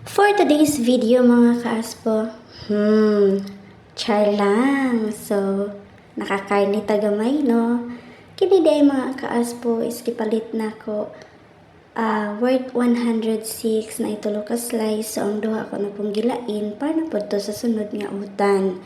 For today's video mga kaaspo, char lang. So, nakakain ni tagamay, no? Kini day mga kaaspo is kipalit na ko worth 106 na itulo ka slice. So, ang duha ko na pong gilain para na po to sa sunod nga utan.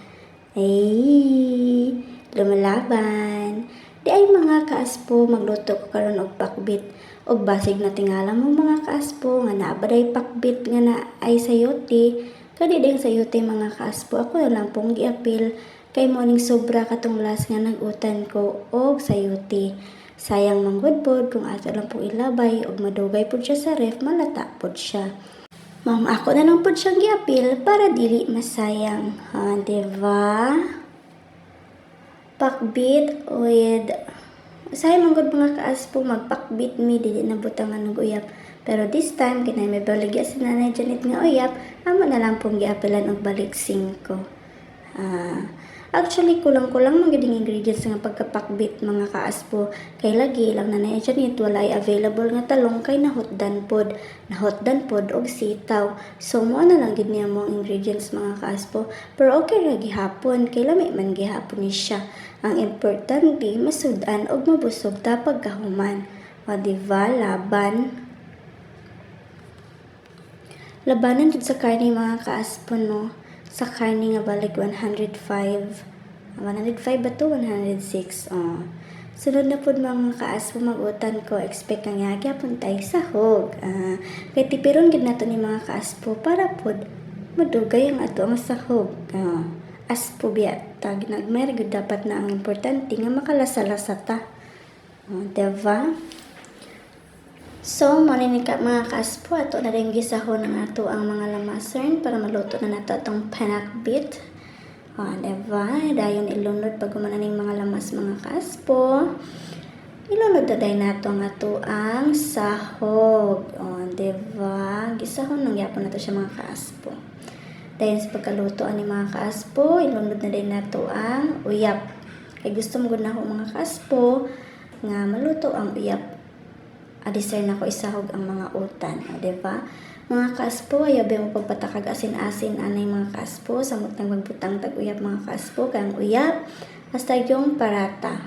Ay, lumalaban. Di ay mga kaaspo, magluto ko karon og pakbit. Og basig na tingala mo mga kaaspo, nga naabaday pakbit nga na ay sayote. Kadi din sayote mga kaaspo, ako na lang pong giapil. Kay morning sobra katunglas nga nagutan ko og sayote. Sayang manggudpod kung ato lang pong ilabay og madugay pod siya sa ref, malata pod siya. Ma'am, ako na lang po siyang giapil para dili masayang. Diba? Pakbit with... Sayang mga mga kaaspo, magpakbit mi, dili na butangan ng uyap. Pero this time, kinay may baligya si Nanay Janet nga uyap, amo na lang pong giapilan og balik 5. Actually, kulang-kulang mga ding ingredients nga pagkapakbit mga kaaspo. Kay lagi lang Nanay Janet, walay available nga talong kay nahotdan pod og sitaw. So, mo na lang gid niya mong ingredients mga kaaspo. Pero okay ra gihapon, kay lami man gihapon ni siya. Ang importante, masudan og mabusog ta pagkahuman. O diba, laban. Labanan jud sa karne mga kaaspo, no? Sa karne nga balik 105. 105 ba to? 106. Sunod na po mga kaaspo, magutan ko. Expect ang yagya puntay sahog. Kaya tipiron gid nato ni mga kaaspo para po madugay ang ato ang sahog. Aspo biya tag nagmer gud dapat na ang importante nga makalasa-lasa ta. Diba? So, maninika mga kaaspo, ato na rin gisahon ng ato ang mga lamasern para maluto na nato atong panakbit. Diba? Dayon ilunod pag umananing mga lamas mga kaaspo. Ilunod na dayon nato ang ato ang sahog. Diba? Gisahon nang yapon nato siya mga kaaspo. Dayon sa pagkaluto ani mga kaaspo, ilunod na din nato ang uyap. Kay gusto mo gud na ako mga kaaspo nga maluto ang uyap. Adisay na ko isahog ang mga utan, diba? Mga kaaspo, ayaw mo pagpatakag asin-asin anay mga kaaspo, samot nang magbutang tag-uyap mga kaaspo, kang uyap, hasta yung parata.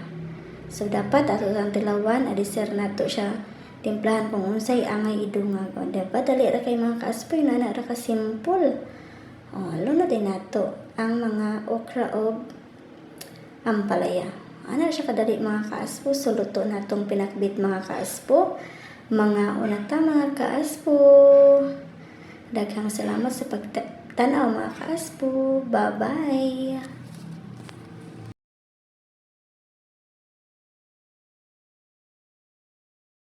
So, dapat ato ang tilawan, adisir nato siya, timplahan kung unsay angay idungag. Diba? Dali ra kay mga kaaspo, yun na ra ka simple. Lunod din nato ang mga okra o ampalaya. Ano siya kadali mga kaaspo, so luto na itong pinakbit mga kaaspo. Mga unata mga kaaspo. Daghang salamat sa pagtanaw mga kaaspo. Bye-bye!